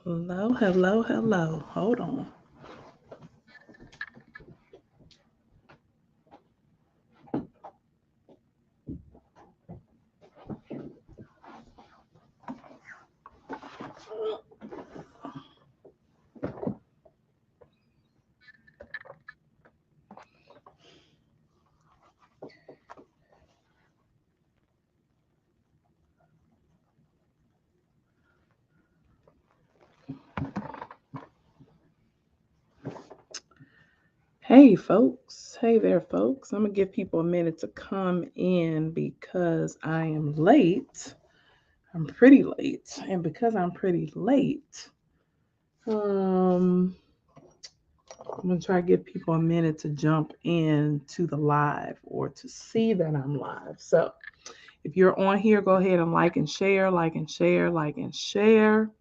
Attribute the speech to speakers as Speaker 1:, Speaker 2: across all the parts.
Speaker 1: Hello, hello, hello. Hold on. Hey, folks. Hey there, folks. I'm going to give people a minute to come in because I am late. I'm pretty late. And because I'm pretty late, um, I'm going to try to give people a minute to jump in to the live or to see that I'm live. So if you're on here, go ahead and like and share, like and share, like and share.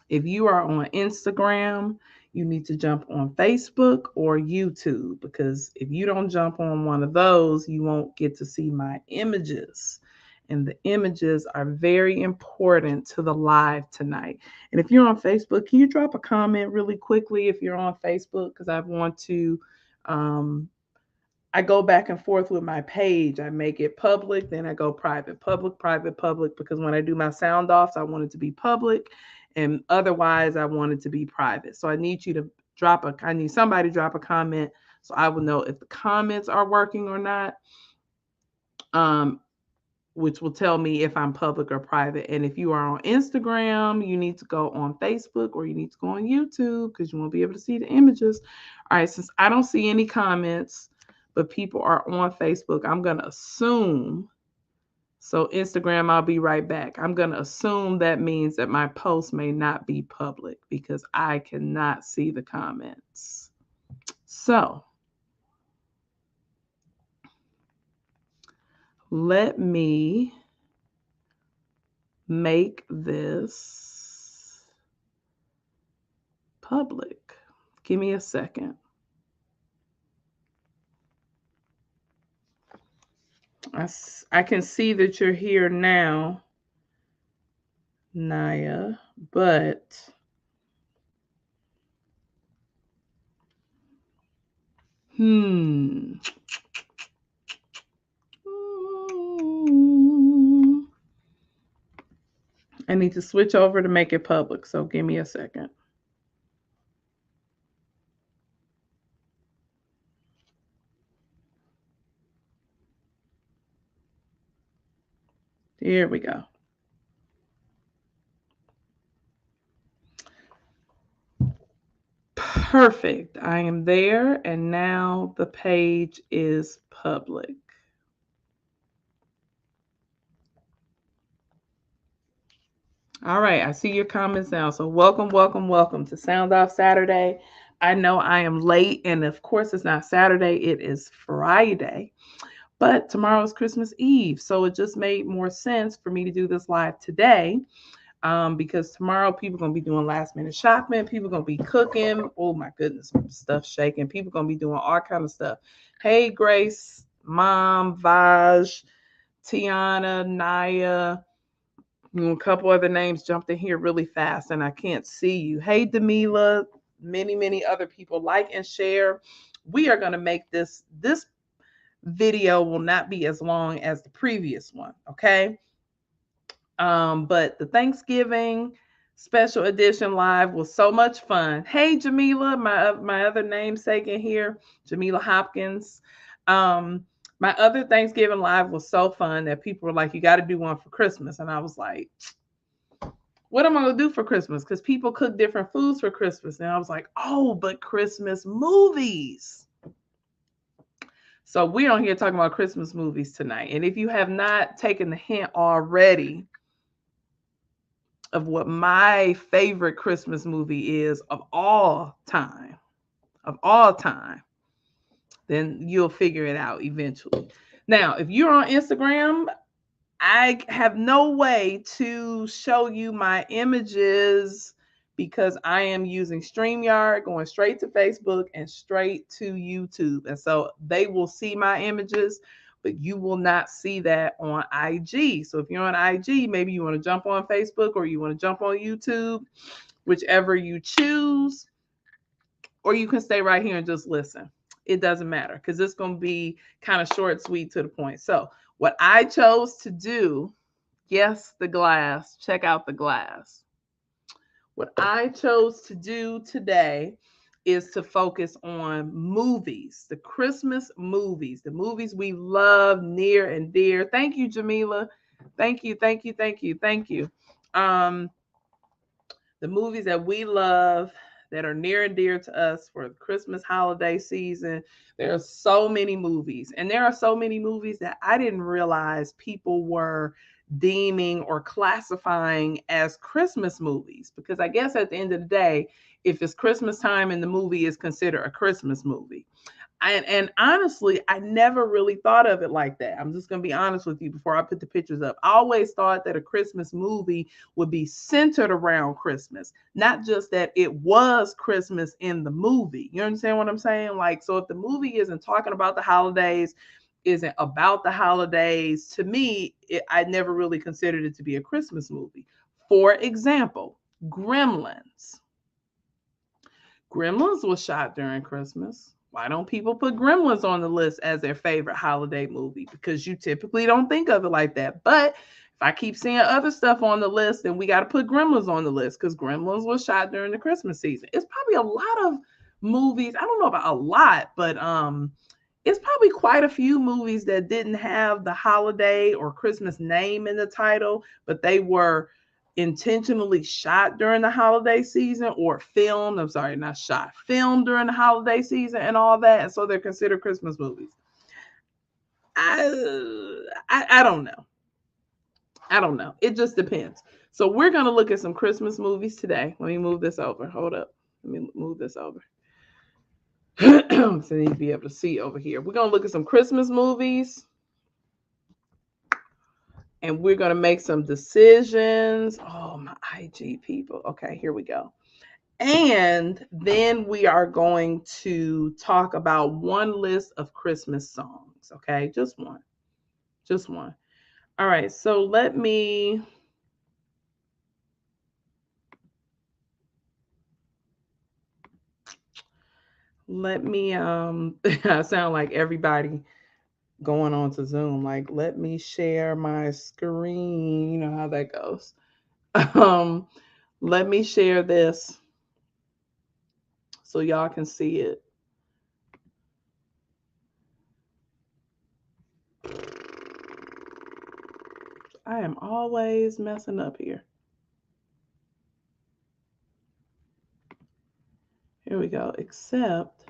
Speaker 1: If you are on Instagram, you need to jump on Facebook or YouTube because if you don't jump on one of those, you won't get to see my images. And the images are very important to the live tonight. And if you're on Facebook, can you drop a comment really quickly if you're on Facebook? Because I want to, um, I go back and forth with my page. I make it public, then I go private, public, private, public, because when I do my sound offs, I want it to be public. And otherwise, I want it to be private. So I need you to I need somebody to drop a comment so I will know if the comments are working or not, um, which will tell me if I'm public or private. And if you are on Instagram, you need to go on Facebook or you need to go on YouTube because you won't be able to see the images. All right, since I don't see any comments, but people are on Facebook, I'm going to assume. So, Instagram, I'll be right back. I'm going to assume that means that my post may not be public because I cannot see the comments. So, let me make this public. Give me a second. I can see that you're here now, Naya, but hmm. I need to switch over to make it public, so give me a second. Here we go. Perfect. I am there, and now the page is public. All right, I see your comments now. So, welcome, welcome, welcome to Sound Off Saturday. I know I am late, and of course, it's not Saturday, it is Friday. But tomorrow's Christmas Eve. So it just made more sense for me to do this live today, because tomorrow people are going to be doing last minute shopping. People are going to be cooking. Oh my goodness, stuff shaking. People are going to be doing all kind of stuff. Hey, Grace, Mom, Vaj, Tiana, Naya, a couple other names jumped in here really fast and I can't see you. Hey, Demila, many, many other people like and share. We are going to make this video will not be as long as the previous one, okay? But the Thanksgiving special edition live was so much fun. Hey, Jamila, my other namesake in here, Jamila Hopkins. My other Thanksgiving live was so fun that people were like, "You got to do one for Christmas," and I was like, "What am I gonna do for Christmas?" Because people cook different foods for Christmas, and I was like, "Oh, but Christmas movies." So we're on here talking about Christmas movies tonight. And if you have not taken the hint already of what my favorite Christmas movie is of all time, then you'll figure it out eventually. Now, if you're on Instagram, I have no way to show you my images because I am using StreamYard, going straight to Facebook and straight to YouTube. And so they will see my images, but you will not see that on IG. So if you're on IG, maybe you want to jump on Facebook or you want to jump on YouTube, whichever you choose, or you can stay right here and just listen. It doesn't matter because it's going to be kind of short, sweet, to the point. So what I chose to do, yes, the glass, check out the glass. What I chose to do today is to focus on movies, the Christmas movies, the movies we love near and dear. Thank you, Jamila. Thank you, thank you, thank you, thank you. Um, the movies that we love that are near and dear to us for the Christmas holiday season. There are so many movies, and there are so many movies that I didn't realize people were deeming or classifying as Christmas movies, because I guess at the end of the day, if it's Christmas time and the movie is considered a Christmas movie. And honestly, I never really thought of it like that. I'm just going to be honest with you before I put the pictures up. I always thought that a Christmas movie would be centered around Christmas, not just that it was Christmas in the movie. You understand what I'm saying? Like, so if the movie isn't talking about the holidays, isn't about the holidays, to me, I never really considered it to be a Christmas movie. For example, Gremlins. Gremlins was shot during Christmas. Why don't people put Gremlins on the list as their favorite holiday movie? Because you typically don't think of it like that. But if I keep seeing other stuff on the list, then we got to put Gremlins on the list because Gremlins was shot during the Christmas season. It's probably a lot of movies. I don't know about a lot, but it's probably quite a few movies that didn't have the holiday or Christmas name in the title, but they were intentionally shot during the holiday season or filmed. I'm sorry, not shot, filmed during the holiday season and all that. And so they're considered Christmas movies. I don't know. I don't know. It just depends. So we're going to look at some Christmas movies today. Let me move this over. Hold up. Let me move this over. So you be able to see over here. We're going to look at some Christmas movies. And we're going to make some decisions. Oh, my IG people. Okay, here we go. And then we are going to talk about one list of Christmas songs. Okay, just one. Just one. All right, so let me. I sound like everybody going on to Zoom. Like, let me share my screen. You know how that goes. Um, let me share this so y'all can see it. I am always messing up here. Here we go. Except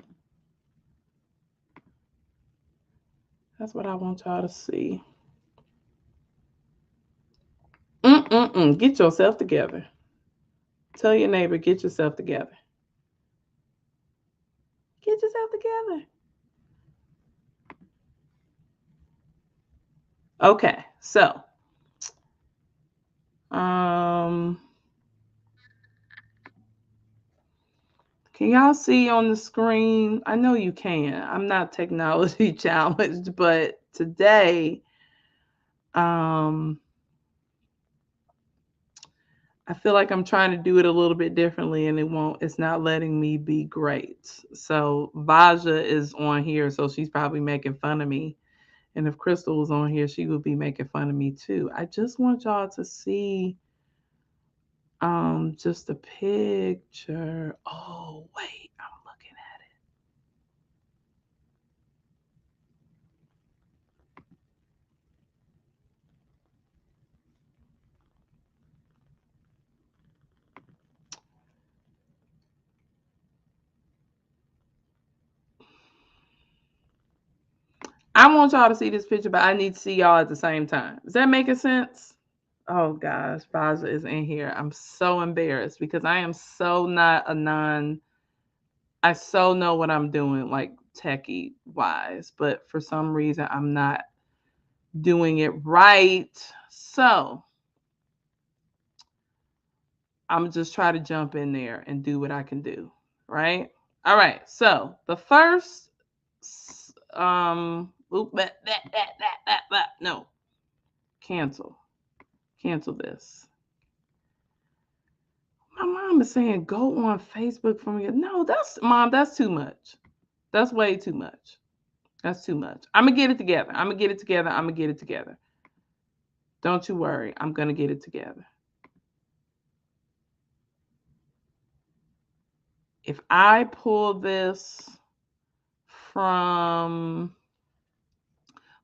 Speaker 1: that's what I want y'all to see. Get yourself together. Tell your neighbor, get yourself together. Get yourself together. Okay, so um can y'all see on the screen? I know you can. I'm not technology challenged, but today I feel like I'm trying to do it a little bit differently and it's not letting me be great. So Vaja is on here, so she's probably making fun of me. And if Crystal was on here, she would be making fun of me too. I just want y'all to see just a picture. Oh, wait, I'm looking at it. I want y'all to see this picture, but I need to see y'all at the same time. Is that making sense? Oh gosh, Faza is in here. I'm so embarrassed because I am so not a non. I so know what I'm doing, like techie wise, but for some reason I'm not doing it right. So I'm just try to jump in there and do what I can do. Right? All right. So the first Oop, no. Cancel. Cancel this. My mom is saying go on Facebook for me. No, that's too much. That's way too much. That's too much. I'm gonna get it together. I'm gonna get it together. I'm gonna get it together. Don't you worry. I'm gonna get it together. If I pull this from,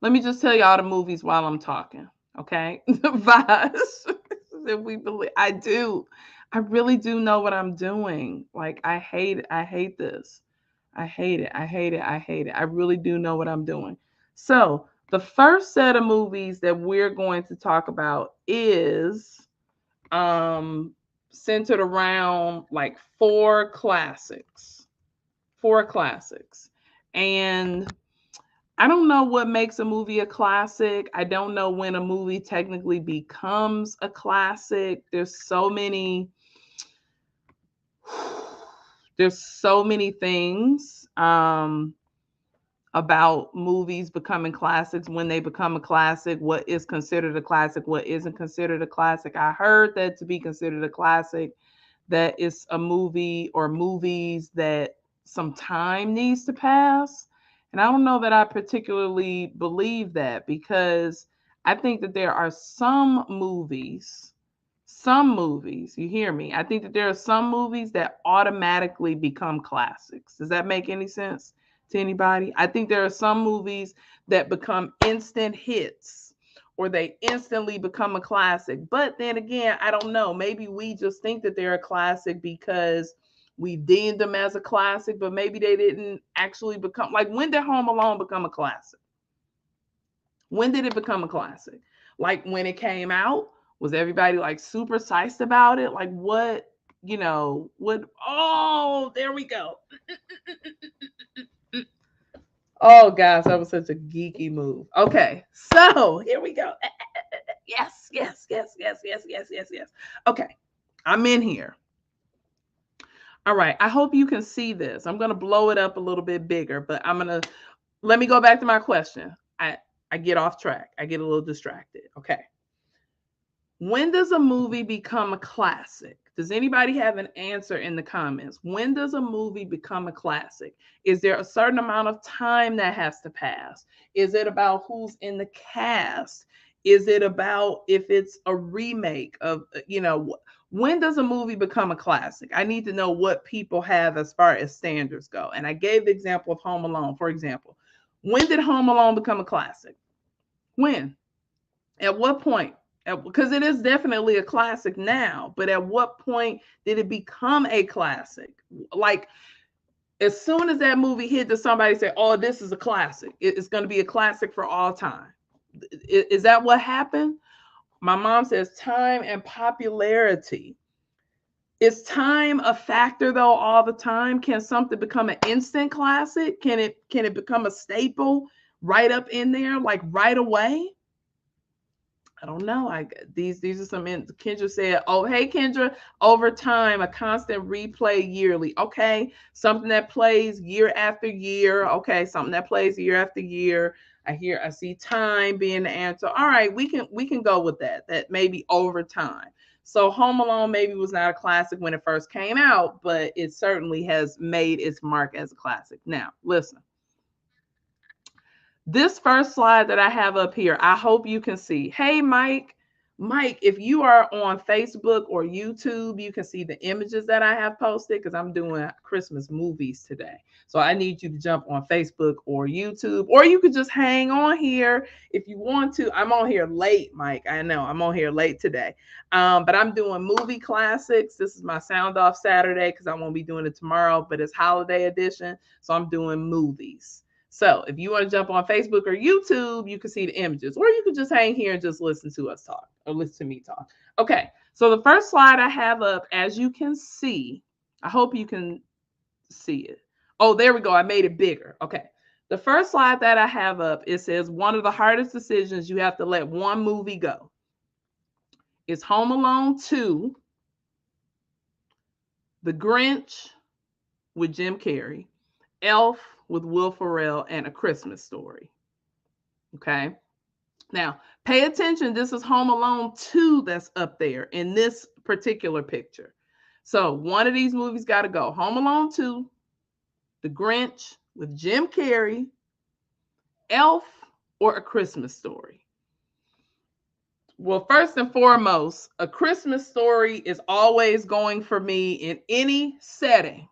Speaker 1: let me just tell y'all the movies while I'm talking. Okay, Vibes. If we believe, I really do know what I'm doing. Like I hate it. I hate this. I hate it. I hate it. I hate it. I really do know what I'm doing. So the first set of movies that we're going to talk about is um centered around like four classics. Four classics. And I don't know what makes a movie a classic. I don't know when a movie technically becomes a classic. There's so many things about movies becoming classics, when they become a classic, what is considered a classic, what isn't considered a classic. I heard that to be considered a classic, that it's a movie or movies that some time needs to pass. And I don't know that I particularly believe that, because I think that there are some movies, you hear me? I think that there are some movies that automatically become classics. Does that make any sense to anybody? I think there are some movies that become instant hits, or they instantly become a classic. But then again, I don't know. Maybe we just think that they're a classic because we deemed them as a classic, but maybe they didn't actually become. Like, when did Home Alone become a classic? When did it become a classic? Like when it came out, was everybody like super psyched about it? Like what, what? Oh, there we go. Oh gosh, that was such a geeky move. Okay, so here we go. Yes, yes, yes, yes, yes, yes, yes, yes. Okay, I'm in here. All right, I hope you can see this. I'm gonna blow it up a little bit bigger, but let me go back to my question. I get off track. I get a little distracted. Okay. When does a movie become a classic? Does anybody have an answer in the comments? When does a movie become a classic? Is there a certain amount of time that has to pass? Is it about who's in the cast? Is it about if it's a remake of, when does a movie become a classic? I need to know what people have as far as standards go. And I gave the example of Home Alone, for example. When did Home Alone become a classic? When? At what point? Because it is definitely a classic now, but at what point did it become a classic? Like, as soon as that movie hit, does somebody say, "Oh, this is a classic. It's going to be a classic for all time"? Is that what happened? My mom says time and popularity. Is time a factor though all the time? Can something become an instant classic? Can it become a staple right up in there, like right away? I don't know. These are some. Kendra said, "Oh, hey Kendra, over time, a constant replay yearly. Okay, something that plays year after year. Okay, something that plays year after year. I see time being the answer. All right, we can go with that. That maybe over time. So Home Alone maybe was not a classic when it first came out, but it certainly has made its mark as a classic. Now, listen. This first slide that I have up here, I hope you can see. Hey, Mike. Mike, if you are on Facebook or YouTube, you can see the images that I have posted because I'm doing Christmas movies today. So I need you to jump on Facebook or YouTube, or you could just hang on here if you want to. I'm on here late, Mike. I know I'm on here late today. But I'm doing movie classics. This is my Sound Off Saturday because I won't be doing it tomorrow, but it's holiday edition. So I'm doing movies. So if you want to jump on Facebook or YouTube, you can see the images, or you can just hang here and just listen to us talk or listen to me talk. Okay. So the first slide I have up, as you can see, I hope you can see it. Oh, there we go. I made it bigger. Okay. The first slide that I have up, it says one of the hardest decisions you have to let one movie go. It's Home Alone 2, The Grinch with Jim Carrey, Elf with Will Ferrell, and A Christmas Story. Okay. Now, pay attention. This is Home Alone 2 that's up there in this particular picture. So, one of these movies got to go. Home Alone 2, The Grinch with Jim Carrey, Elf, or A Christmas Story. Well, first and foremost, A Christmas Story is always going for me in any setting.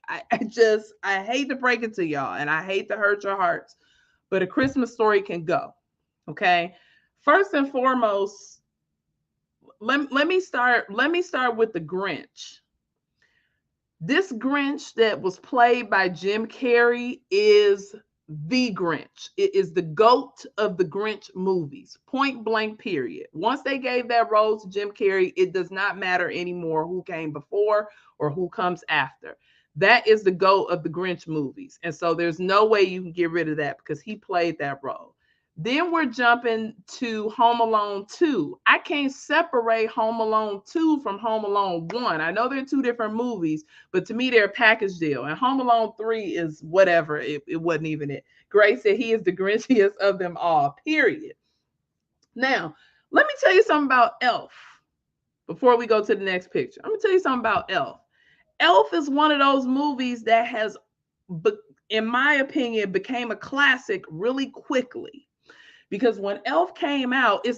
Speaker 1: I hate to break it to y'all and I hate to hurt your hearts, but A Christmas Story can go. Okay. First and foremost, let me start with the Grinch. This Grinch that was played by Jim Carrey is the Grinch. It is the GOAT of the Grinch movies. Point blank, period. Once they gave that role to Jim Carrey, it does not matter anymore who came before or who comes after. That is the GOAT of the Grinch movies. And so there's no way you can get rid of that because he played that role. Then we're jumping to Home Alone 2. I can't separate Home Alone 2 from Home Alone 1. I know they're two different movies, but to me, they're a package deal. And Home Alone 3 is whatever. It wasn't even it. Grace said he is the Grinchiest of them all, period. Now, let me tell you something about Elf before we go to the next picture. I'm going to tell you something about Elf. Elf is one of those movies that has, in my opinion, became a classic really quickly. Because when Elf came out, it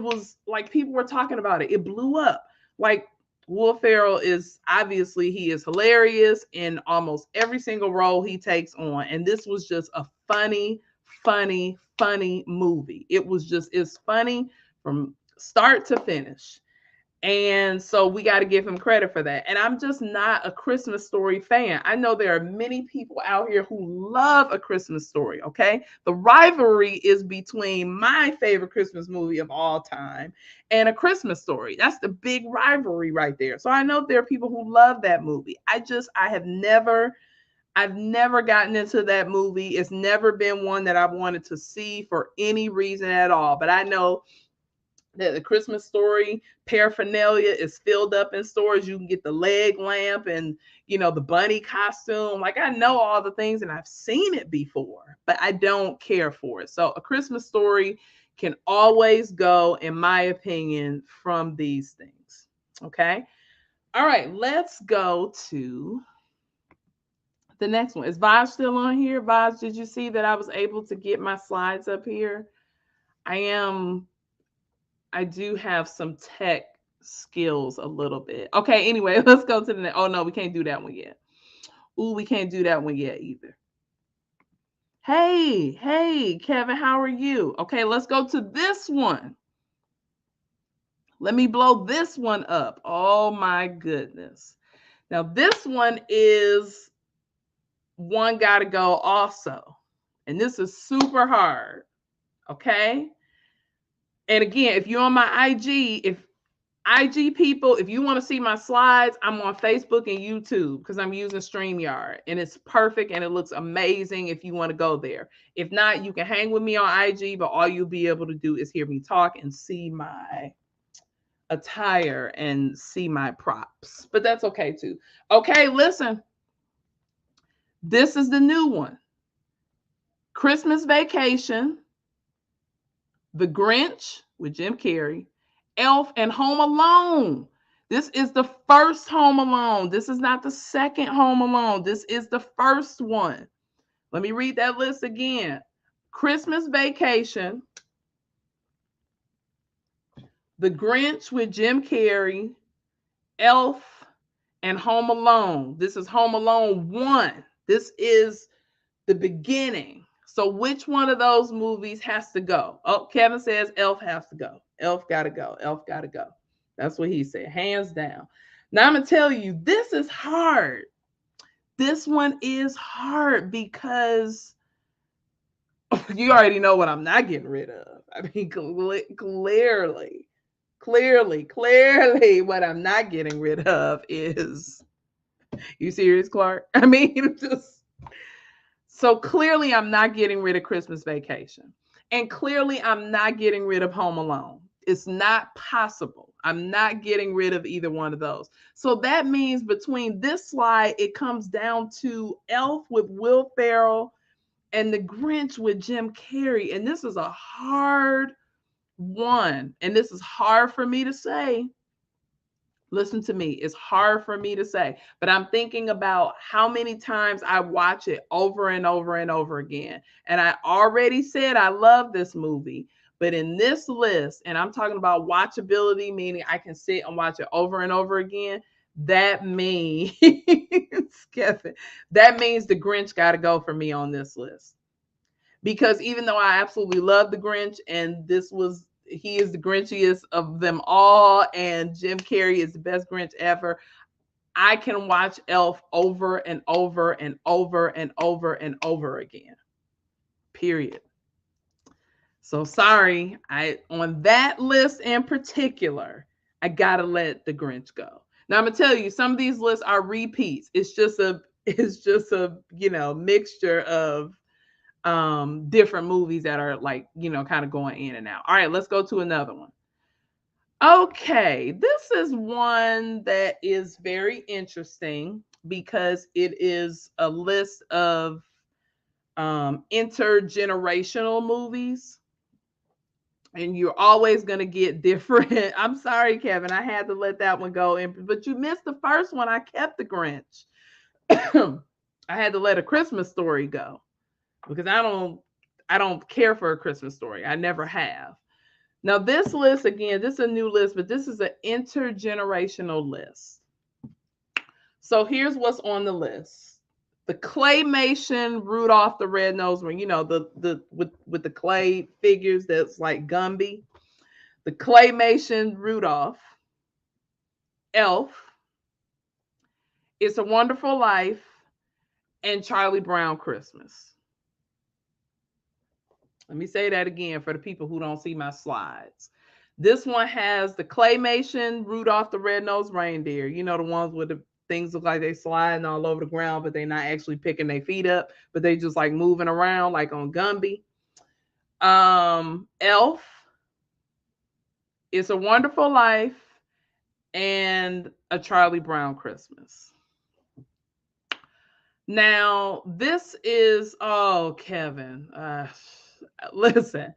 Speaker 1: was like people were talking about it. It blew up. Like Will Ferrell is obviously he is hilarious in almost every single role he takes on. And this was just a funny movie. It's funny from start to finish. And so we got to give him credit for that. And I'm just not a Christmas Story fan. I know there are many people out here who love A Christmas Story, okay? The rivalry is between my favorite Christmas movie of all time and A Christmas Story. That's the big rivalry right there. So I know there are people who love that movie. I've never gotten into that movie. It's never been one that I've wanted to see for any reason at all. But I know that the Christmas Story paraphernalia is filled up in stores. You can get the leg lamp and, the bunny costume. Like I know all the things and I've seen it before, but I don't care for it. So A Christmas Story can always go, in my opinion, from these things. Okay. All right. Let's go to the next one. Is Vaj still on here? Vaj, did you see that I was able to get my slides up here? I do have some tech skills a little bit. Okay, anyway, let's go to the next. Oh, no, we can't do that one yet. Ooh, we can't do that one yet either. Hey, Kevin, how are you? Okay, let's go to this one. Let me blow this one up. Oh, my goodness. Now, this one is one got to go also. And this is super hard. Okay. And again, if you're on my IG, IG people, if you want to see my slides, I'm on Facebook and YouTube because I'm using StreamYard and it's perfect and it looks amazing if you want to go there. If not, you can hang with me on IG, but all you'll be able to do is hear me talk and see my attire and see my props. But that's okay too. Okay, listen. This is the new one. Christmas Vacation, The Grinch with Jim Carrey, Elf, and Home Alone. This is the first Home Alone. This is not the second Home Alone. This is the first one. Let me read that list again. Christmas Vacation, The Grinch with Jim Carrey, Elf, and Home Alone. This is Home Alone 1. This is the beginning. So which one of those movies has to go? Oh, Kevin says Elf has to go. Elf got to go. Elf got to go. That's what he said, hands down. Now I'm going to tell you, this is hard. This one is hard because you already know what I'm not getting rid of. I mean, clearly, what I'm not getting rid of is, you serious, Clark? I mean, so clearly I'm not getting rid of Christmas Vacation. And clearly I'm not getting rid of Home Alone. It's not possible. I'm not getting rid of either one of those. So that means between this slide, it comes down to Elf with Will Ferrell and The Grinch with Jim Carrey. And this is a hard one. And this is hard for me to say. Listen to me. It's hard for me to say, but I'm thinking about how many times I watch it over and over and over again. And I already said I love this movie, but in this list, and I'm talking about watchability, meaning I can sit and watch it over and over again. That means, Kevin, that means The Grinch got to go for me on this list. Because even though I absolutely love The Grinch, and he is the Grinchiest of them all, and Jim Carrey is the best Grinch ever, I can watch Elf over and over and over and over and over again. Period. So sorry, I on that list in particular, I gotta let The Grinch go. Now I'm gonna tell you, some of these lists are repeats. It's just a mixture of different movies that are like, kind of going in and out. All right, let's go to another one. Okay, this is one that is very interesting because it is a list of intergenerational movies, and you're always going to get different. I'm sorry, Kevin, I had to let that one go in, but you missed the first one. I kept The Grinch. I had to let A Christmas Story go because I don't care for A Christmas Story. I never have. Now, this list, again, this is a new list, but this is an intergenerational list. So here's what's on the list. The claymation Rudolph the Red-Nosed Reindeer, the with the clay figures that's like Gumby. The claymation Rudolph, Elf, It's a Wonderful Life, and Charlie Brown Christmas. Let me say that again for the people who don't see my slides. This one has the claymation Rudolph the Red-Nosed Reindeer. The ones with the things look like they sliding all over the ground, but they're not actually picking their feet up, but they just like moving around like on Gumby. Elf, It's a Wonderful Life, and A Charlie Brown Christmas. Now, this is Kevin. Listen.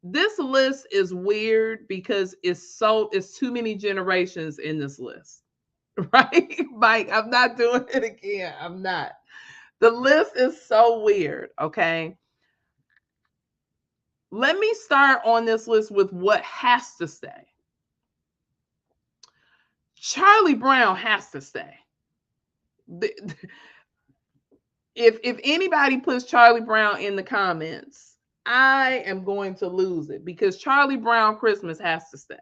Speaker 1: This list is weird because it's too many generations in this list. Right? Mike, I'm not doing it again. I'm not. The list is so weird, okay? Let me start on this list with what has to stay. Charlie Brown has to stay. If anybody puts Charlie Brown in the comments, I am going to lose it because Charlie Brown Christmas has to stay.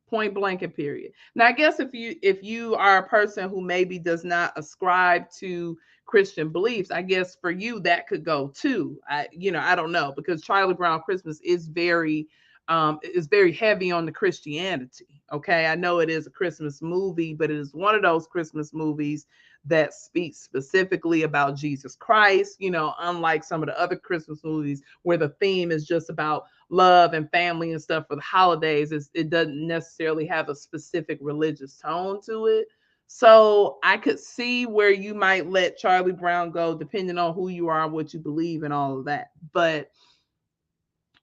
Speaker 1: Point blank and period. Now, I guess if you are a person who maybe does not ascribe to Christian beliefs, I guess for you that could go too. I don't know, because Charlie Brown Christmas is very heavy on the Christianity. Okay, I know it is a Christmas movie, but it is one of those Christmas movies that speaks specifically about Jesus Christ, unlike some of the other Christmas movies where the theme is just about love and family and stuff for the holidays. It doesn't necessarily have a specific religious tone to it. So I could see where you might let Charlie Brown go, depending on who you are and what you believe and all of that. But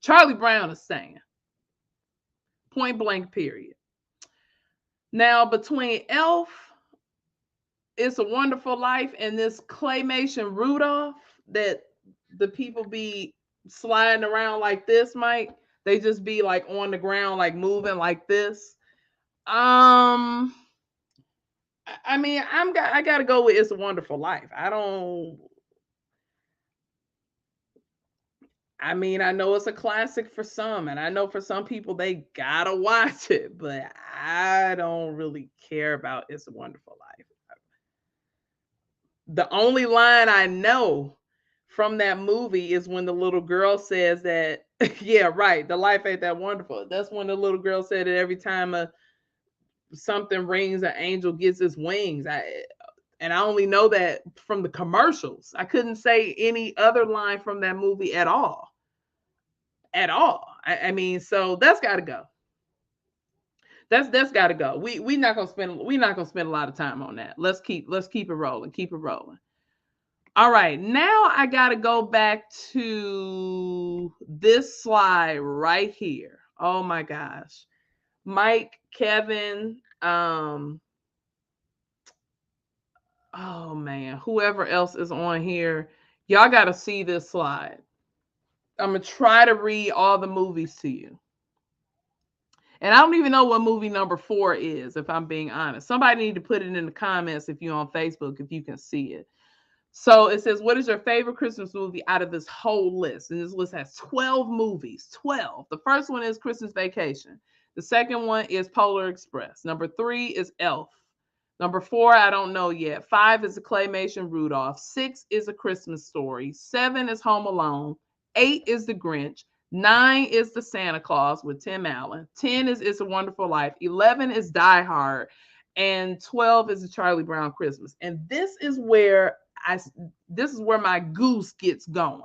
Speaker 1: Charlie Brown is saying, point blank, period. Now, between Elf, It's a Wonderful Life, and this claymation Rudolph that the people be sliding around like this, Mike, they just be like on the ground, like moving like this. I mean, I gotta go with It's a Wonderful Life. I know it's a classic for some, and I know for some people they gotta watch it, but I don't really care about It's a Wonderful Life. The only line I know from that movie is when the little girl says that, yeah, right, the life ain't that wonderful. That's when the little girl said it every time something rings, an angel gets his wings. And I only know that from the commercials. I couldn't say any other line from that movie at all. At all. I mean, so that's got to go. That's got to go. We're not gonna spend a lot of time on that. Let's keep it rolling. Keep it rolling. All right, now I got to go back to this slide right here. Oh my gosh. Mike, Kevin, oh man, whoever else is on here, y'all got to see this slide. I'm going to try to read all the movies to you. And I don't even know what movie number 4 is, if I'm being honest. Somebody need to put it in the comments if you're on Facebook, if you can see it. So it says, what is your favorite Christmas movie out of this whole list? And this list has 12 movies. 12. The first one is Christmas Vacation. The second one is Polar Express. Number 3 is Elf. Number 4, I don't know yet. 5 is a claymation Rudolph. 6 is A Christmas Story. 7 is Home Alone. 8 is The Grinch. 9 is The Santa Claus with Tim Allen. 10 is It's a Wonderful Life. 11 is Die Hard. And 12 is a Charlie Brown Christmas. And this is where my goose gets going.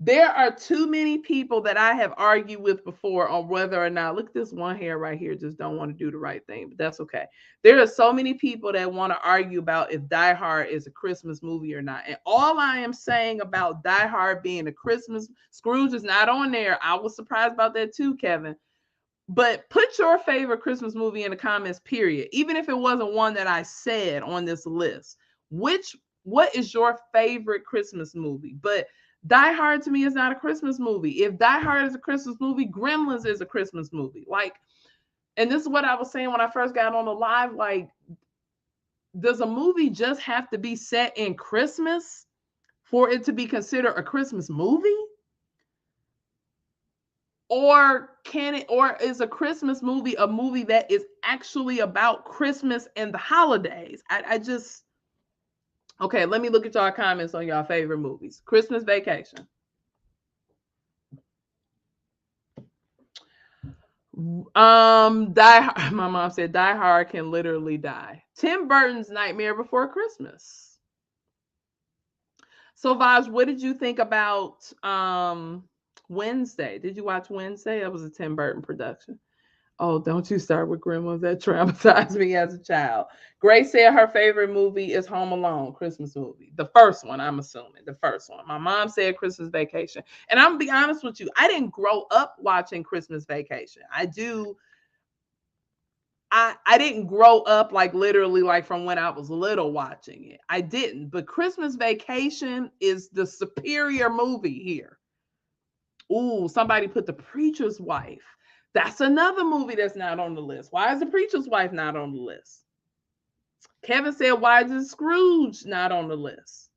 Speaker 1: There are too many people that I have argued with before on whether or not, look at this one hair right here, just don't want to do the right thing, but that's okay. There are so many people that want to argue about if Die Hard is a Christmas movie or not. And all I am saying about Die Hard being a Christmas, Scrooge is not on there. I was surprised about that too, Kevin. But put your favorite Christmas movie in the comments, period. Even if it wasn't one that I said on this list. What is your favorite Christmas movie? But Die Hard to me is not a Christmas movie. If Die Hard is a Christmas movie, Gremlins is a Christmas movie. Like, and this is what I was saying when I first got on the live. Like, does a movie just have to be set in Christmas for it to be considered a Christmas movie? Or is a Christmas movie a movie that is actually about Christmas and the holidays? I just, okay, let me look at y'all comments on y'all favorite movies. Christmas Vacation. My mom said Die Hard can literally die. Tim Burton's Nightmare Before Christmas. So Vaj, what did you think about Wednesday? Did you watch Wednesday? That was a Tim Burton production. Oh, don't you start with Gremlins. That traumatized me as a child. Grace said her favorite movie is Home Alone, Christmas movie. The first one, I'm assuming. The first one. My mom said Christmas Vacation. And I'm going to be honest with you, I didn't grow up watching Christmas Vacation. I didn't grow up like literally like from when I was little watching it. I didn't. But Christmas Vacation is the superior movie here. Ooh, somebody put The Preacher's Wife. That's another movie that's not on the list. Why is The Preacher's Wife not on the list? Kevin said, why is Scrooge not on the list?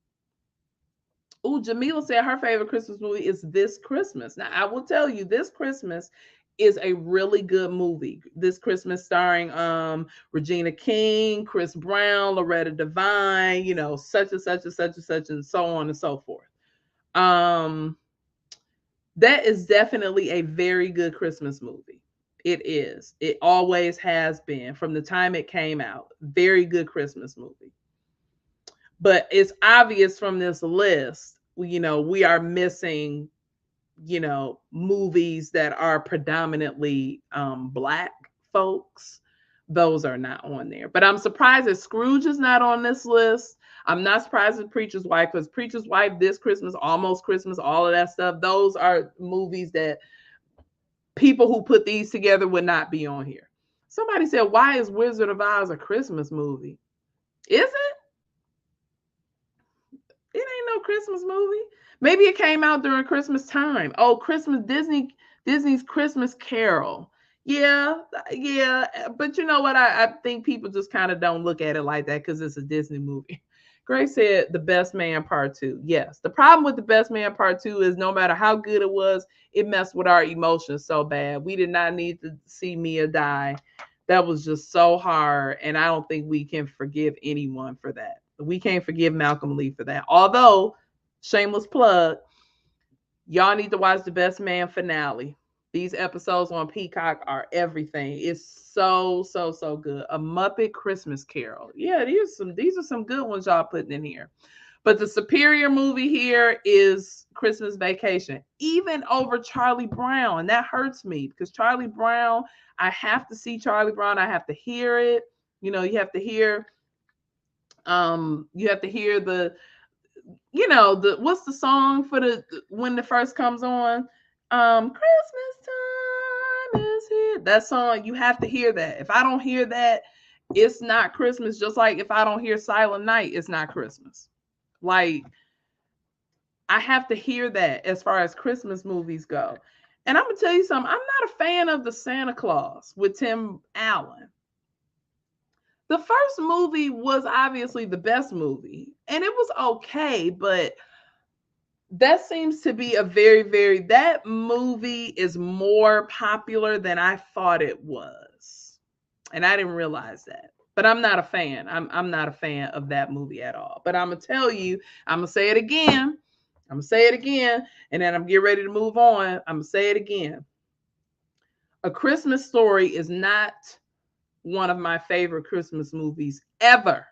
Speaker 1: Ooh, Jamila said her favorite Christmas movie is This Christmas. Now, I will tell you, This Christmas is a really good movie. This Christmas starring Regina King, Chris Brown, Loretta Devine, you know, such and such and such and such and so on and so forth. That is definitely a very good Christmas movie. It is. It always has been from the time it came out. Very good Christmas movie. But it's obvious from this list, you know, we are missing, you know, movies that are predominantly Black folks. Those are not on there. But I'm surprised that Scrooge is not on this list. I'm not surprised with Preacher's Wife, because Preacher's Wife, This Christmas, Almost Christmas, all of that stuff, those are movies that people who put these together would not be on here. Somebody said, why is Wizard of Oz a Christmas movie? Is it? It ain't no Christmas movie. Maybe it came out during Christmas time. Oh, Disney's Christmas Carol. Yeah. But you know what? I think people just kind of don't look at it like that because it's a Disney movie. Grace said The Best Man Part 2. Yes. The problem with The Best Man Part 2 is no matter how good it was, it messed with our emotions so bad. We did not need to see Mia die. That was just so hard. And I don't think we can forgive anyone for that. We can't forgive Malcolm Lee for that. Although, shameless plug, y'all need to watch The Best Man finale. These episodes on Peacock are everything. It's so good. A Muppet Christmas Carol. Yeah, these are some good ones y'all putting in here. But the superior movie here is Christmas Vacation, even over Charlie Brown. And that hurts me because Charlie Brown, I have to see Charlie Brown. I have to hear it. You know, you have to hear You have to hear the what's the song for the when it first comes on? Christmas time is here. That song, you have to hear that. If I don't hear that, it's not Christmas. Just like if I don't hear Silent Night, it's not Christmas. Like, I have to hear that as far as Christmas movies go. And I'm gonna tell you something, I'm not a fan of the Santa Claus with Tim Allen. The first movie was obviously the best movie, and it was okay, but that seems to be a that movie is more popular than I thought it was. And I didn't realize that. But I'm not a fan. I'm not a fan of that movie at all. But I'm gonna tell you, I'm gonna say it again. I'm gonna say it again, and then I'm getting ready to move on. I'm gonna say it again. A Christmas Story is not one of my favorite Christmas movies ever.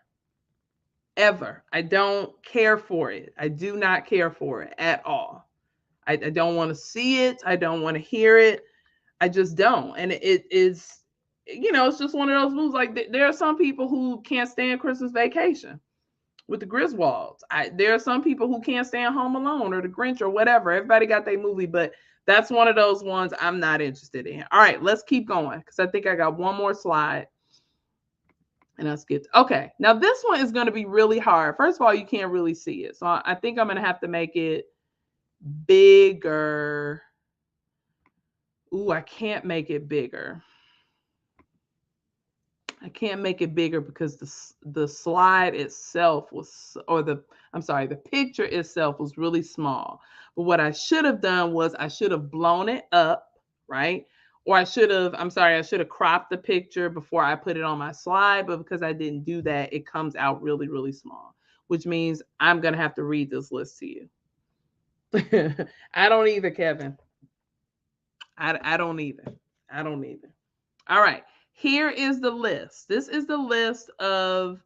Speaker 1: Ever. I don't care for it. I do not care for it at all. I don't want to see it. I don't want to hear it. I just don't. And it is, it's just one of those movies. Like, there are some people who can't stand Christmas Vacation with the Griswolds. There are some people who can't stand Home Alone or The Grinch or whatever. Everybody got their movie, but that's one of those ones I'm not interested in. All right, let's keep going because I think I got one more slide. And I skipped. Okay, now this one is going to be really hard. First of all, you can't really see it. So I think I'm going to have to make it bigger. Ooh, I can't make it bigger. I can't make it bigger because the slide itself was, the picture itself was really small. But what I should have done was I should have blown it up, right? Or I should have cropped the picture before I put it on my slide. But because I didn't do that, it comes out really, really small, which means I'm going to have to read this list to you. I don't either, Kevin. I don't either. I don't either. All right. Here is the list. This is the list of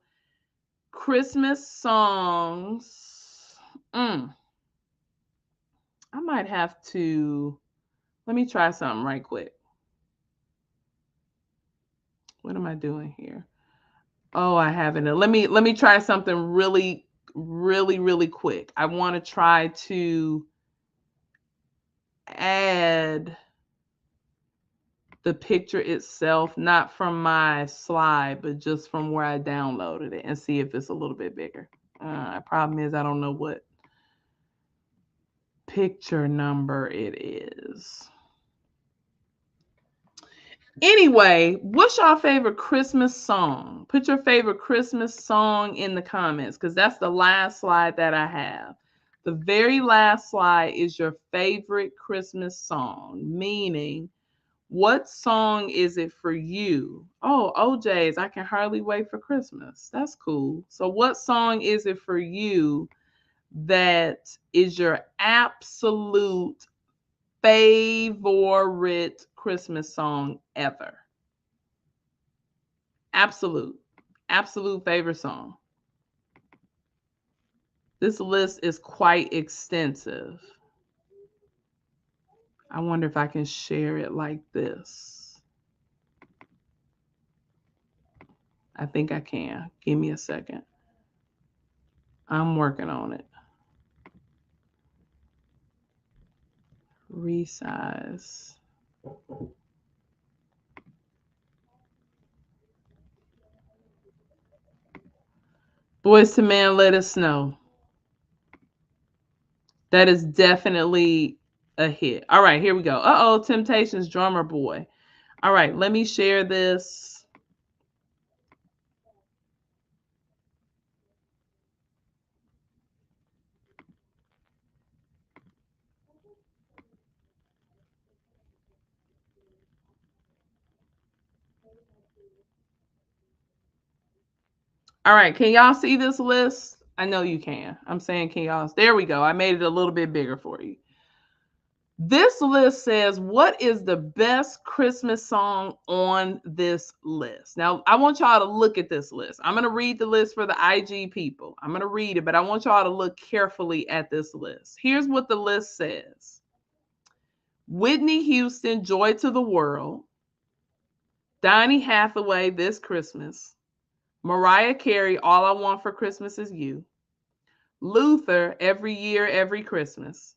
Speaker 1: Christmas songs. I might have to, let me try something right quick. What am I doing here? Oh, I haven't. Let me try something really, really, really quick. I want to try to add the picture itself, not from my slide, but just from where I downloaded it, and see if it's a little bit bigger. Problem is I don't know what picture number it is. Anyway, what's your favorite Christmas song? Put your favorite Christmas song in the comments because that's the last slide that I have. The very last slide is your favorite Christmas song, meaning what song is it for you? Oh, OJ's I Can Hardly Wait for Christmas. That's cool. So what song is it for you that is your absolute favorite Christmas song ever? Absolute favorite song. This list is quite extensive. I wonder if I can share it like this. I think I can. Give me a second. I'm working on it. Resize. Boyz II Men, Let Us Know. That is definitely a hit. All right, here we go. Uh-oh, Temptations, Drummer Boy. All right, let me share this. All right, can y'all see this list? I know you can. I'm saying, can y'all? There we go. I made it a little bit bigger for you. This list says, what is the best Christmas song on this list? Now, I want y'all to look at this list. I'm going to read the list for the IG people. I'm going to read it, but I want y'all to look carefully at this list. Here's what the list says. Whitney Houston, Joy to the World. Donny Hathaway, This Christmas. Mariah Carey, All I Want for Christmas Is You. Luther, Every Year, Every Christmas.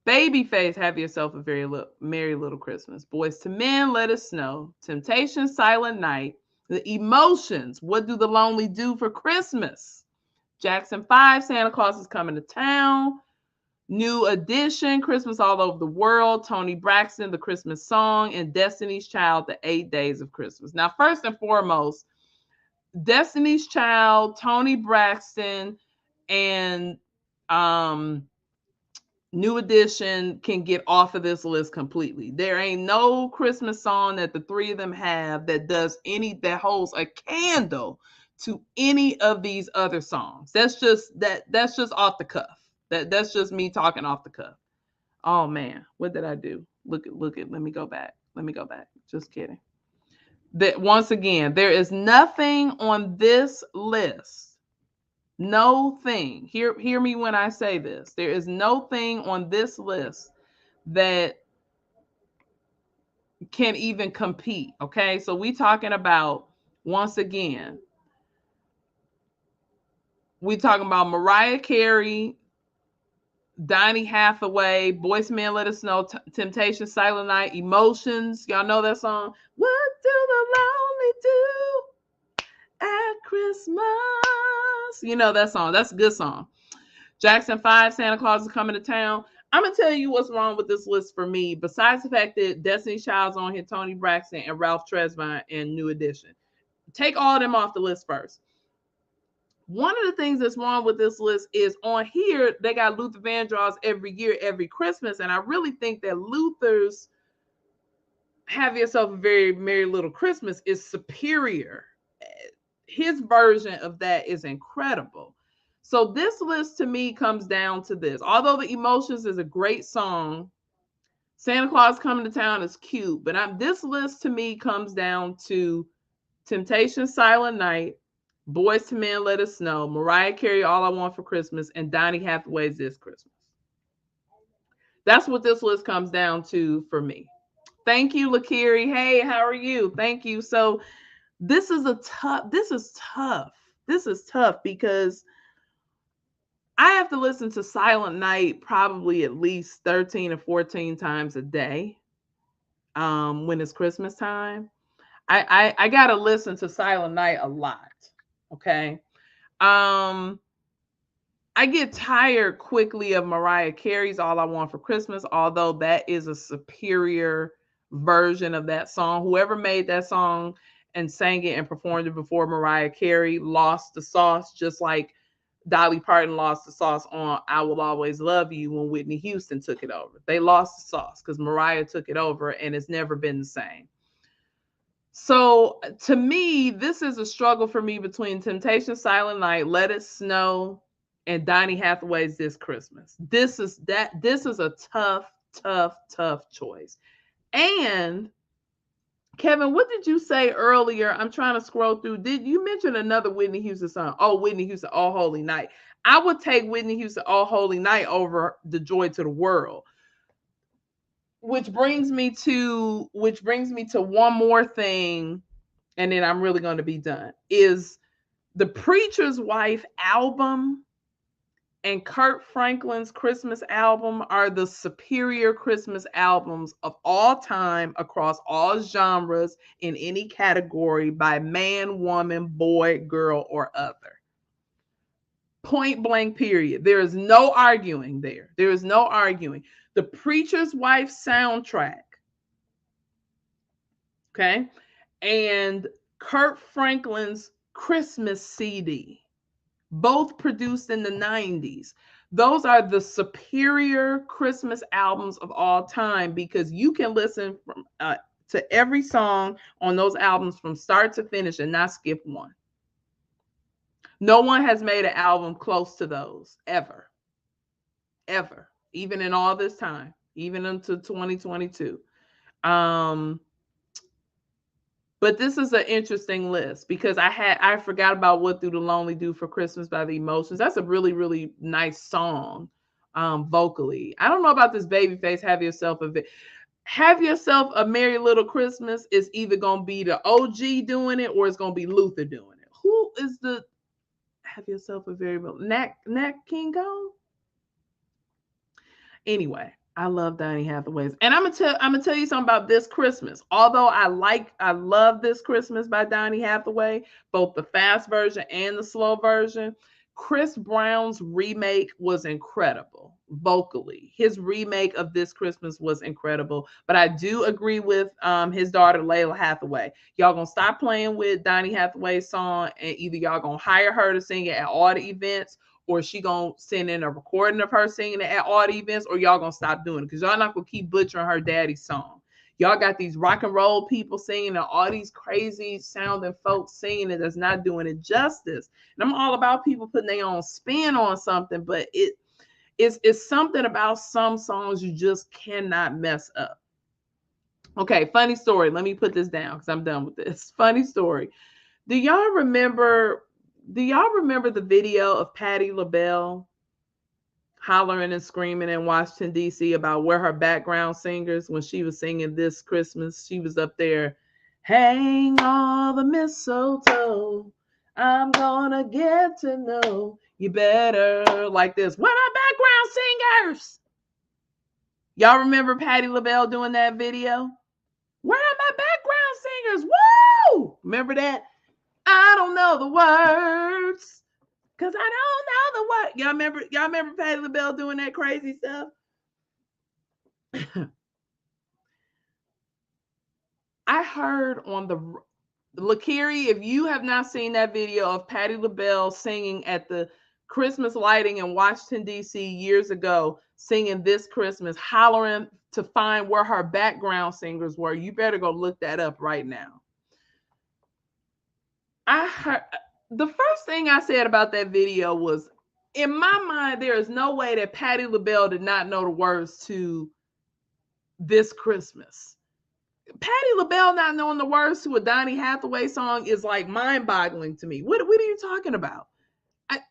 Speaker 1: Babyface, Have Yourself a Very Merry Little Christmas. Boyz II Men, Let It Snow. Temptation, Silent Night. The Emotions, What Do the Lonely Do for Christmas? Jackson 5, Santa Claus Is Coming to Town. New Edition, Christmas All Over the World. Toni Braxton, The Christmas Song. And Destiny's Child, The 8 Days of Christmas. Now, first and foremost, Destiny's Child, Toni Braxton, and New Edition can get off of this list completely. There ain't no Christmas song that the three of them have that holds a candle to any of these other songs. That's just off the cuff. That's just me talking off the cuff. Oh man, what did I do? Look at, let me go back. Just kidding. That once again, there is nothing on this list. No thing. Hear me when I say this. There is no thing on this list that can even compete. Okay, so we talking about, once again, we talking about Mariah Carey, Donny Hathaway, Boyz II Men, Let It Snow, Temptation, Silent Night, Emotions. Y'all know that song? What do the lonely do at Christmas? You know that song. That's a good song. Jackson 5, Santa Claus Is Coming to Town. I'm going to tell you what's wrong with this list for me, besides the fact that Destiny's Child's on here, Toni Braxton, and Ralph Tresvant, and New Edition. Take all of them off the list first. One of the things that's wrong with this list is on here, they got Luther Vandross, Every Year, Every Christmas. And I really think that Luther's Have Yourself a Very Merry Little Christmas is superior. His version of that is incredible. So this list to me comes down to this. Although The Emotions is a great song, Santa Claus Coming to Town is cute, but this list to me comes down to Temptation, Silent Night, Boyz II Men, Let It Snow, Mariah Carey, All I Want for Christmas, and Donny Hathaway's This Christmas. That's what this list comes down to for me. Thank you, Lakiri. Hey, how are you? Thank you. So this is tough because I have to listen to Silent Night probably at least 13 or 14 times a day when it's Christmas time. I got to listen to Silent Night a lot. Okay. I get tired quickly of Mariah Carey's All I Want for Christmas, although that is a superior version of that song. Whoever made that song and sang it and performed it before Mariah Carey lost the sauce, just like Dolly Parton lost the sauce on I Will Always Love You when Whitney Houston took it over. They lost the sauce because Mariah took it over, and it's never been the same. So to me, this is a struggle for me between Temptation, Silent Night, Let It Snow, and Donny Hathaway's This Christmas. This is a tough choice. And Kevin, what did you say earlier? I'm trying to scroll through. Did you mention another Whitney Houston song? Oh, Whitney Houston, Oh Holy Night. I would take Whitney Houston, Oh Holy Night over The Joy to the World. Which brings me to one more thing, and then I'm really going to be done. Is the Preacher's Wife album and Kirk Franklin's Christmas album are the superior Christmas albums of all time across all genres in any category by man, woman, boy, girl, or other. Point blank, period. There is no arguing there. There is no arguing. The Preacher's Wife soundtrack, okay, and Kirk Franklin's Christmas CD, both produced in the 90s. Those are the superior Christmas albums of all time because you can listen to every song on those albums from start to finish and not skip one. No one has made an album close to those ever, even in all this time, even into 2022. But this is an interesting list because I forgot about What Do the Lonely Do for Christmas by The Emotions. That's a really, really nice song vocally. I don't know about this Babyface Have Yourself a Merry Little Christmas is either going to be the OG doing it or it's going to be Luther doing it. is the have yourself a very Nat King Cole? Anyway, I love Donny Hathaway's, and I'm gonna tell you something about This Christmas. Although I love This Christmas by Donny Hathaway, both the fast version and the slow version. Chris Brown's remake was incredible vocally. His remake of This Christmas was incredible. But I do agree with his daughter Layla Hathaway. Y'all gonna stop playing with Donny Hathaway's song, and either y'all gonna hire her to sing it at all the events, or she gonna send in a recording of her singing it at all the events, or y'all gonna stop doing it, because y'all not gonna keep butchering her daddy's song. Y'all got these rock and roll people singing and all these crazy sounding folks singing it that's not doing it justice. And I'm all about people putting their own spin on something, but it's something about some songs you just cannot mess up. Okay, funny story. Let me put this down because I'm done with this. Funny story. Do y'all remember the video of Patti LaBelle hollering and screaming in Washington, D.C. about where her background singers, when she was singing This Christmas, she was up there, hang all the mistletoe, I'm gonna get to know you better, like this. Where my background singers? Y'all remember Patti LaBelle doing that video? Where are my background singers? Woo! Remember that? I don't know the words. Cause I don't know the word. Y'all remember Patti LaBelle doing that crazy stuff? I heard on the Lakiri, if you have not seen that video of Patti LaBelle singing at the Christmas lighting in Washington, D.C. years ago, singing This Christmas, hollering to find where her background singers were, you better go look that up right now. I heard the first thing I said about that video was, in my mind, there is no way that Patti LaBelle did not know the words to This Christmas. Patti LaBelle not knowing the words to a Donny Hathaway song is like mind-boggling to me. What are you talking about?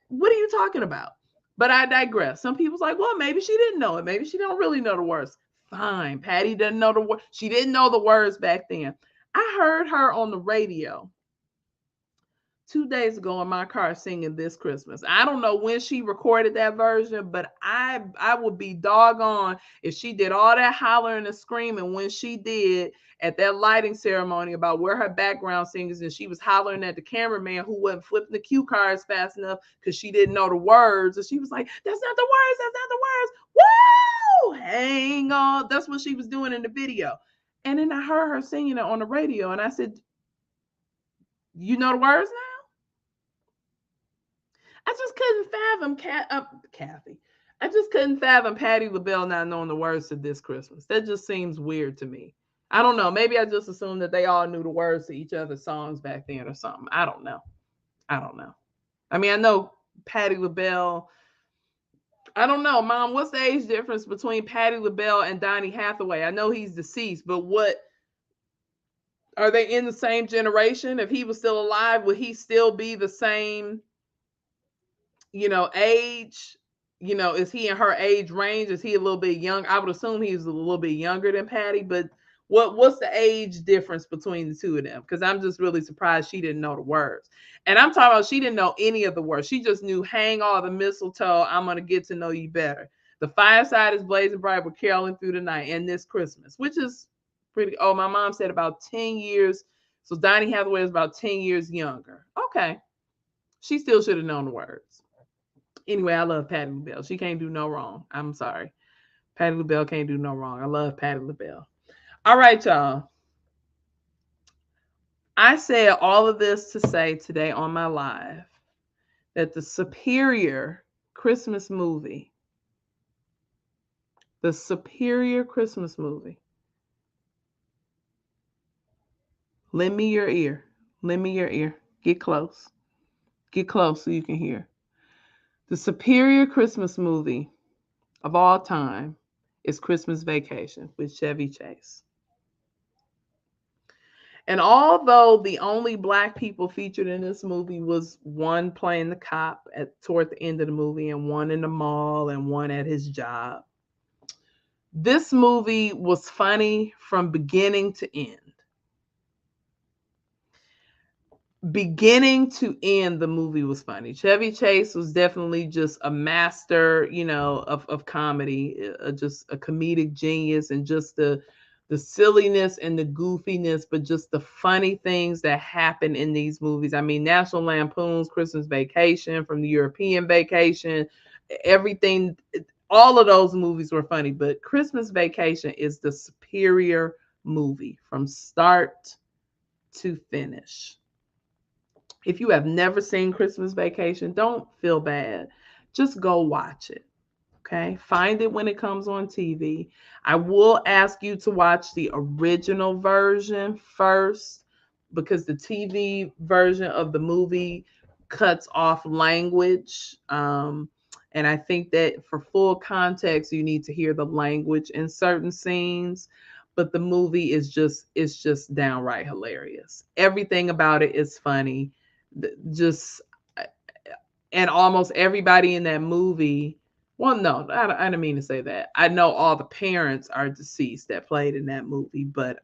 Speaker 1: What are you talking about? But I digress. Some people's like, well, maybe she didn't know it. Maybe she don't really know the words. Fine. Patti doesn't know the words. She didn't know the words back then. I heard her on the radio 2 days ago in my car singing This Christmas. I don't know when she recorded that version, but I would be doggone if she did all that hollering and screaming when she did at that lighting ceremony about where her background singers, and she was hollering at the cameraman who wasn't flipping the cue cards fast enough because she didn't know the words. And she was like, that's not the words, that's not the words. Woo! Hang on. That's what she was doing in the video. And then I heard her singing it on the radio, and I said, you know the words now? I just couldn't fathom Kathy. I just couldn't fathom Patti LaBelle not knowing the words to This Christmas. That just seems weird to me. I don't know. Maybe I just assumed that they all knew the words to each other's songs back then or something. I don't know. I mean, I know Patti LaBelle. I don't know, Mom. What's the age difference between Patti LaBelle and Donny Hathaway? I know he's deceased, but what are they in the same generation? If he was still alive, would he still be the same, age? Is he in her age range? Is he a little bit young? I would assume he's a little bit younger than Patti, but what's the age difference between the two of them? Because I'm just really surprised she didn't know the words. And I'm talking about she didn't know any of the words. She just knew hang all the mistletoe, I'm gonna get to know you better. The fireside is blazing bright, we're caroling through the night, and This Christmas, which is pretty. Oh, my mom said about 10 years. So Donny Hathaway is about 10 years younger. Okay. She still should have known the words. Anyway, I love Patti LaBelle. She can't do no wrong. I'm sorry. Patti LaBelle can't do no wrong. I love Patti LaBelle. All right, y'all. I said all of this to say today on my live that the superior Christmas movie, lend me your ear. Get close so you can hear. The superior Christmas movie of all time is Christmas Vacation with Chevy Chase. And although the only Black people featured in this movie was one playing the cop toward the end of the movie, and one in the mall, and one at his job, this movie was funny from beginning to end. beginning to end, the movie was funny. Chevy Chase was definitely just a master, of comedy, just a comedic genius, and just the silliness and the goofiness, but just the funny things that happen in these movies. I mean, National Lampoon's Christmas Vacation, From the European Vacation, everything, all of those movies were funny, but Christmas Vacation is the superior movie from start to finish. If you have never seen Christmas Vacation, don't feel bad. Just go watch it. Okay. Find it when it comes on TV. I will ask you to watch the original version first, because the TV version of the movie cuts off language. And I think that for full context, you need to hear the language in certain scenes. But the movie is just downright hilarious. Everything about it is funny. Just and almost everybody in that movie. Well, no, I didn't mean to say that. I know all the parents are deceased that played in that movie, but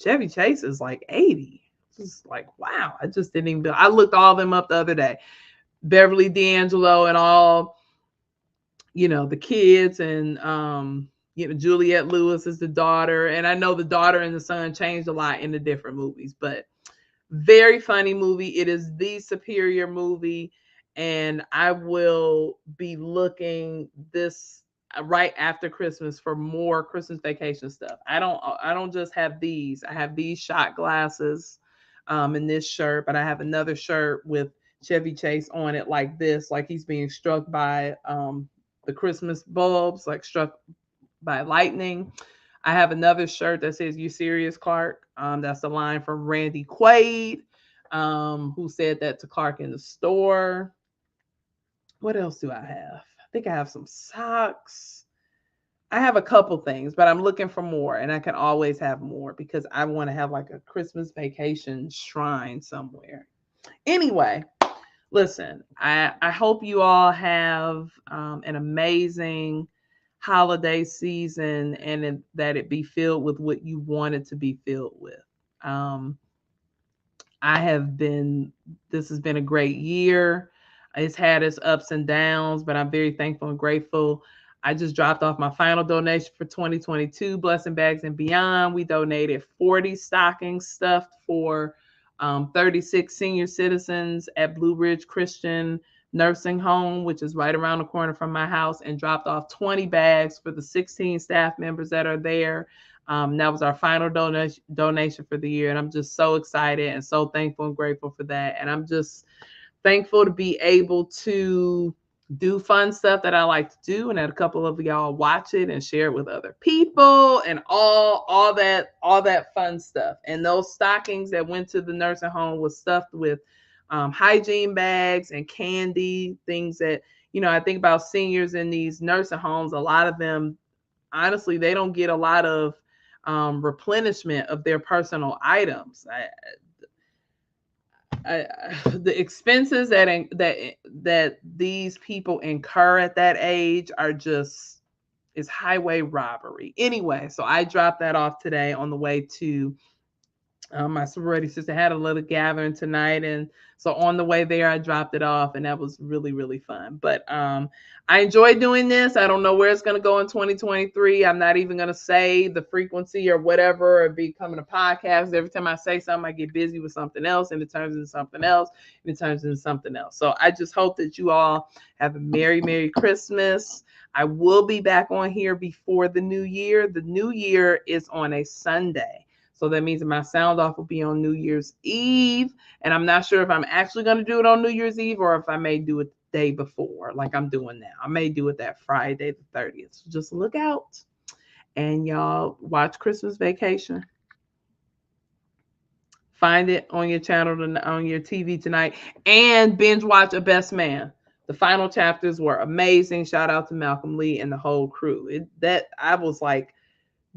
Speaker 1: Chevy Chase is like 80. Just like, wow. I just didn't even. I looked all them up the other day. Beverly D'Angelo and all, the kids, and Juliette Lewis is the daughter, and I know the daughter and the son changed a lot in the different movies, but very funny movie. It is the superior movie, and I will be looking this right after Christmas for more Christmas Vacation stuff. I don't just have these. I have these shot glasses in this shirt, but I have another shirt with Chevy Chase on it, like this, like he's being struck by the Christmas bulbs, like struck by lightning. I have another shirt that says "You serious, Clark?" That's a line from Randy Quaid, who said that to Clark in the store. What else do I have? I think I have some socks. I have a couple things, but I'm looking for more, and I can always have more because I want to have like a Christmas Vacation shrine somewhere. Anyway, listen, I hope you all have an amazing holiday season, and that it be filled with what you want it to be filled with. Um, I have been, this has been a great year. It's had its ups and downs, but I'm very thankful and grateful. I just dropped off my final donation for 2022, Blessing Bags and Beyond. We donated 40 stockings stuffed for 36 senior citizens at Blue Ridge Christian Nursing Home, which is right around the corner from my house, and dropped off 20 bags for the 16 staff members that are there. That was our final donation for the year, and I'm just so excited and so thankful and grateful for that. And I'm just thankful to be able to do fun stuff that I like to do, and that a couple of y'all watch it and share it with other people, and all that fun stuff. And those stockings that went to the nursing home was stuffed with hygiene bags and candy, things that, I think about seniors in these nursing homes. A lot of them, honestly, they don't get a lot of replenishment of their personal items. The expenses that these people incur at that age are just, is highway robbery. Anyway, so I dropped that off today on the way to my sorority sister had a little gathering tonight, and so on the way there I dropped it off, and that was really, really fun. But I enjoy doing this. I don't know where it's going to go in 2023. I'm not even going to say the frequency or whatever, or becoming a podcast. Every time I say something, I get busy with something else, and it turns into something else, and it turns into something else. So I just hope that you all have a merry Christmas. I will be back on here before the new year. The new year is on a Sunday, so that means that my sound off will be on New Year's Eve. And I'm not sure if I'm actually going to do it on New Year's Eve, or if I may do it the day before, like I'm doing now. I may do it that Friday, the 30th. So just look out. And y'all watch Christmas Vacation. Find it on your channel, on your TV tonight. And binge watch A Best Man. The final chapters were amazing. Shout out to Malcolm Lee and the whole crew. That I was like,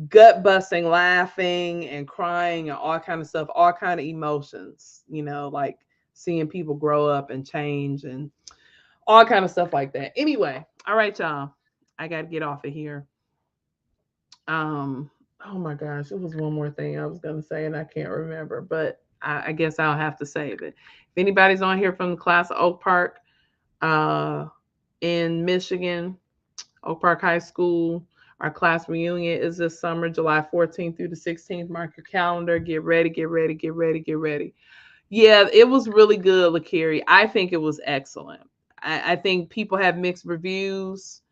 Speaker 1: gut busting, laughing and crying and all kind of stuff, all kind of emotions, like seeing people grow up and change and all kind of stuff like that. Anyway, all right, y'all, I got to get off of here. Oh my gosh, it was one more thing I was gonna say and I can't remember, but I guess I'll have to save it. If anybody's on here from the class of Oak Park, uh, in Michigan, Oak Park High School, our class reunion is this summer, July 14th through the 16th. Mark your calendar. Get ready, get ready, get ready, get ready. Yeah, it was really good, Lakiri. I think it was excellent. I think people have mixed reviews,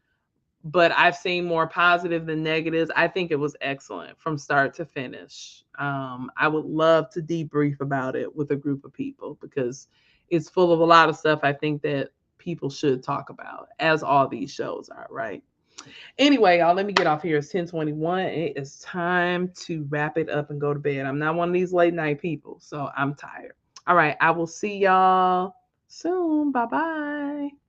Speaker 1: but I've seen more positive than negatives. I think it was excellent from start to finish. I would love to debrief about it with a group of people because it's full of a lot of stuff I think that people should talk about, as all these shows are, right? Anyway, y'all, let me get off here. It's 10:21. It is time to wrap it up and go to bed. I'm not one of these late night people, so I'm tired. All right, I will see y'all soon. Bye bye.